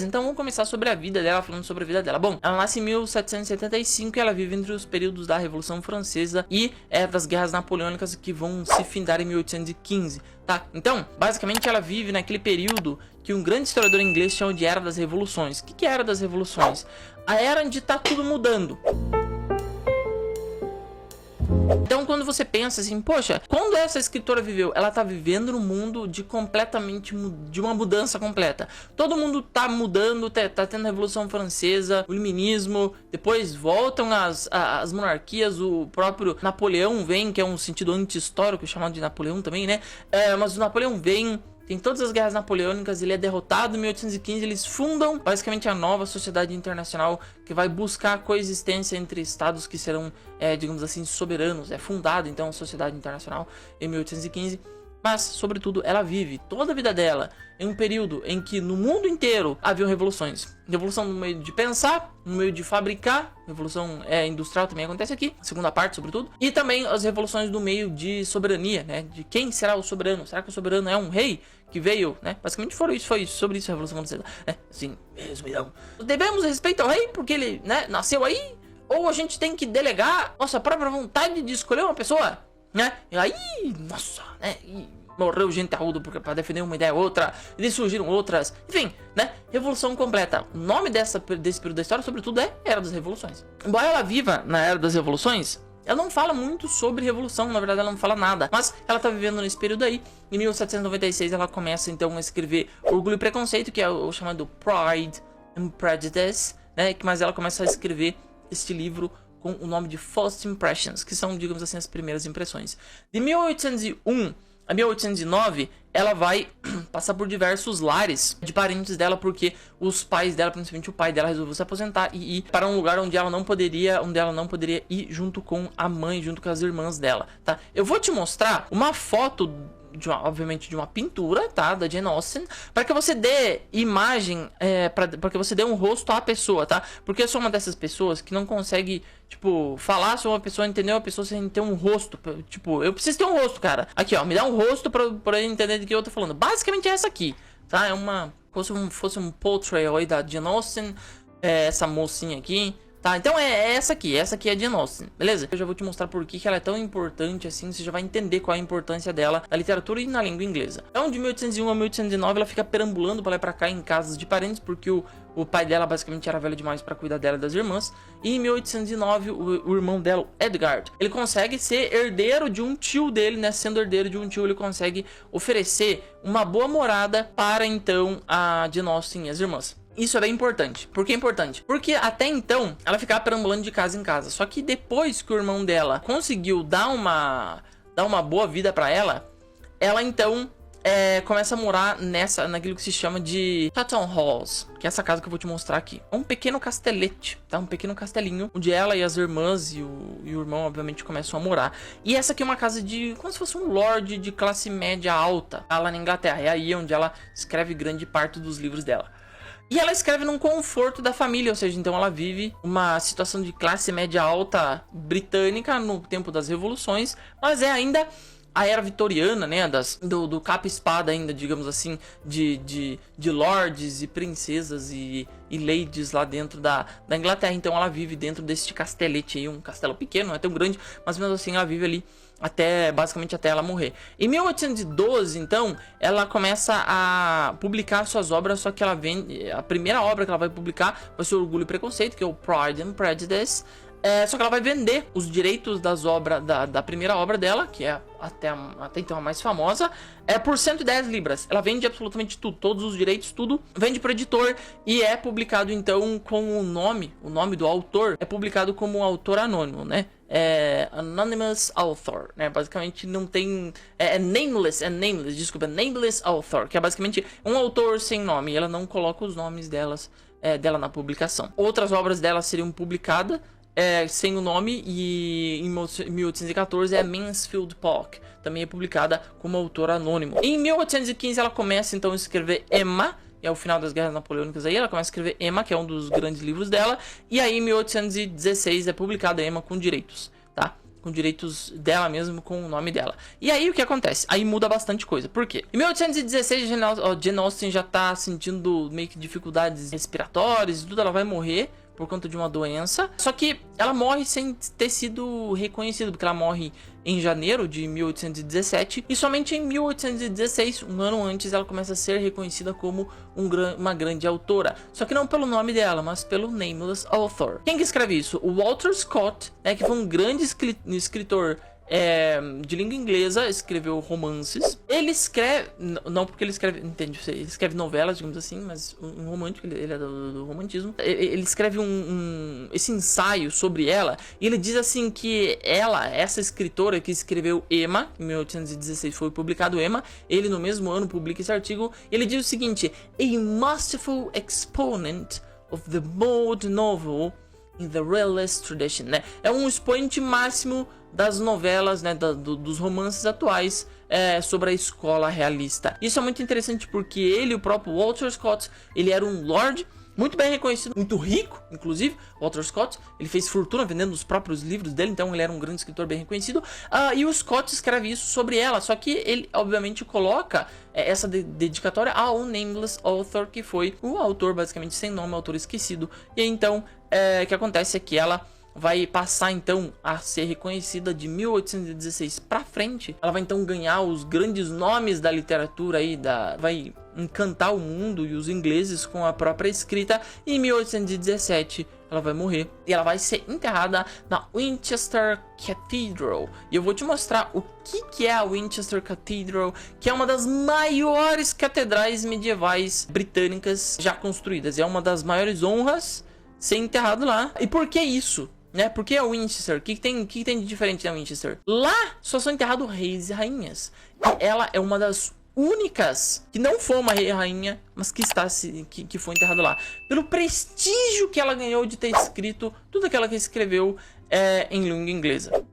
Então vamos começar sobre a vida dela, falando sobre a vida dela. Bom, ela nasce em 1775 e ela vive entre os períodos da Revolução Francesa e das Guerras Napoleônicas que vão se findar em 1815, tá? Então, basicamente ela vive naquele período que um grande historiador inglês chama de Era das Revoluções. O que é a Era das Revoluções? A era onde tá tudo mudando. Então quando você pensa assim, poxa, quando essa escritora viveu, ela tá vivendo num mundo de de uma mudança completa. Todo mundo tá mudando, tá tendo a Revolução Francesa, o iluminismo, depois voltam as monarquias, o próprio Napoleão vem, que é um sentido anti-histórico, chamado de Napoleão também, né? Mas o Napoleão vem... Tem todas as guerras napoleônicas, ele é derrotado em 1815, eles fundam basicamente a nova sociedade internacional que vai buscar a coexistência entre estados que serão, digamos assim, soberanos. É fundada então a sociedade internacional em 1815, mas sobretudo ela vive toda a vida dela em um período em que no mundo inteiro haviam revoluções. Revolução no meio de pensar, no meio de fabricar, revolução industrial também acontece aqui, segunda parte sobretudo, e também as revoluções no meio de soberania, né? De quem será o soberano? Será que o soberano é um rei que veio, né? Basicamente foi sobre isso a Revolução Francesa, né? Assim, resumidão. Devemos respeito ao rei porque ele, né, nasceu aí? Ou a gente tem que delegar nossa própria vontade de escolher uma pessoa, né? E aí, nossa, né? E morreu gente arrudo pra defender uma ideia ou outra, e surgiram outras, enfim, né? Revolução completa. O nome desse período da história, sobretudo, é Era das Revoluções. Embora ela viva na Era das Revoluções, ela não fala muito sobre revolução, na verdade ela não fala nada, mas ela tá vivendo nesse período aí. Em 1796 ela começa então a escrever Orgulho e Preconceito, que é o chamado Pride and Prejudice, né? Mas ela começa a escrever este livro com o nome de First Impressions, que são, digamos assim, as primeiras impressões. De 1801 a 1809, ela vai passar por diversos lares de parentes dela, porque os pais dela, principalmente o pai dela, resolveu se aposentar e ir para um lugar onde ela não poderia ir junto com a mãe, junto com as irmãs dela, tá? Eu vou te mostrar uma foto obviamente de uma pintura, tá, da Jane Austen, para que você dê imagem, para que você dê um rosto à pessoa, tá? Porque eu sou uma dessas pessoas que não consegue, tipo, falar sobre uma pessoa, entender uma pessoa sem ter um rosto, tipo, eu preciso ter um rosto, cara. Aqui, ó, me dá um rosto pra ele entender do que eu tô falando. Basicamente é essa aqui, tá? É uma, fosse um portrait aí da Jane Austen, essa mocinha aqui. Tá, então essa aqui é a Jane Austen, beleza? Eu já vou te mostrar por que ela é tão importante assim, você já vai entender qual é a importância dela na literatura e na língua inglesa. Então, de 1801 a 1809, ela fica perambulando pra lá e pra cá em casas de parentes, porque o pai dela basicamente era velho demais pra cuidar dela e das irmãs. E em 1809, o irmão dela, Edgard, ele consegue ser herdeiro de um tio dele, né? Sendo herdeiro de um tio, ele consegue oferecer uma boa morada para, então, a Jane Austen e as irmãs. Isso é bem importante. Por que é importante? Porque até então ela ficava perambulando de casa em casa. Só que depois que o irmão dela conseguiu dar uma boa vida pra ela, ela então começa a morar naquilo que se chama de Tatton Halls, que é essa casa que eu vou te mostrar aqui. É um pequeno castelete, tá? Um pequeno castelinho, onde ela e as irmãs e o irmão, obviamente, começam a morar. E essa aqui é uma casa como se fosse um lord de classe média alta, lá na Inglaterra. É aí onde ela escreve grande parte dos livros dela. E ela escreve num conforto da família, ou seja, então ela vive uma situação de classe média alta britânica no tempo das revoluções, mas é ainda a era vitoriana, né, do capa e espada ainda, digamos assim, de lords e princesas e ladies lá dentro da Inglaterra. Então ela vive dentro deste castelete aí, um castelo pequeno, não é tão grande, mas mesmo assim ela vive ali basicamente até ela morrer. Em 1812, então, ela começa a publicar suas obras, só que ela a primeira obra que ela vai publicar vai ser Orgulho e Preconceito, que é o Pride and Prejudice. Só que ela vai vender os direitos das obras da primeira obra dela, que é até então a mais famosa, por 110 libras. Ela vende absolutamente tudo, todos os direitos, tudo, vende pro editor e é publicado então com o nome do autor é publicado como autor anônimo, né? Anonymous Author, né? Basicamente não tem... nameless author, que é basicamente um autor sem nome, e ela não coloca os nomes dela na publicação. Outras obras dela seriam publicadas sem o nome, e em 1814 é Mansfield Park, também é publicada como autor anônimo. Em 1815 ela começa então a escrever Emma, é o final das Guerras Napoleônicas aí, ela começa a escrever Emma, que é um dos grandes livros dela, e aí em 1816 é publicada Emma com direitos, tá? com direitos dela mesmo, com o nome dela. E aí o que acontece? Aí muda bastante coisa. Por quê? Em 1816, Jane Austen já tá sentindo meio que dificuldades respiratórias e tudo, ela vai morrer por conta de uma doença. Só que ela morre sem ter sido reconhecida, porque ela morre em janeiro de 1817 e somente em 1816, um ano antes, ela começa a ser reconhecida como uma grande autora. Só que não pelo nome dela, mas pelo nameless author. Quem que escreve isso? O Walter Scott, né, que foi um grande escritor de língua inglesa, escreveu romances. Ele escreve, não porque ele escreve, entende? Ele escreve novelas, digamos assim, mas um romântico, ele é do romantismo. Ele escreve esse ensaio sobre ela, e ele diz assim que essa escritora que escreveu Emma, em 1816 foi publicado Emma, ele no mesmo ano publica esse artigo, e ele diz o seguinte: a masterful exponent of the mode novel in the realist tradition, né? É um expoente máximo das novelas, né, dos romances atuais sobre a escola realista. Isso é muito interessante porque ele, o próprio Walter Scott, ele era um lord muito bem reconhecido, muito rico, inclusive. Walter Scott, ele fez fortuna vendendo os próprios livros dele, então ele era um grande escritor bem reconhecido. E o Scott escreve isso sobre ela, só que ele obviamente coloca essa dedicatória ao nameless author, que foi o autor basicamente sem nome, autor esquecido. E aí, então, o que acontece é que ela vai passar então a ser reconhecida de 1816 para frente. Ela vai então ganhar os grandes nomes da literatura aí, vai encantar o mundo e os ingleses com a própria escrita. E em 1817 ela vai morrer e ela vai ser enterrada na Winchester Cathedral. E eu vou te mostrar o que é a Winchester Cathedral, que é uma das maiores catedrais medievais britânicas já construídas. É uma das maiores honras ser enterrado lá. E por que isso? Né? Por que a Winchester? O que tem de diferente da Winchester? Lá só são enterrados reis e rainhas. E ela é uma das únicas que não foi uma rei e rainha, mas que foi enterrada lá. Pelo prestígio que ela ganhou de ter escrito tudo aquilo que escreveu em língua inglesa.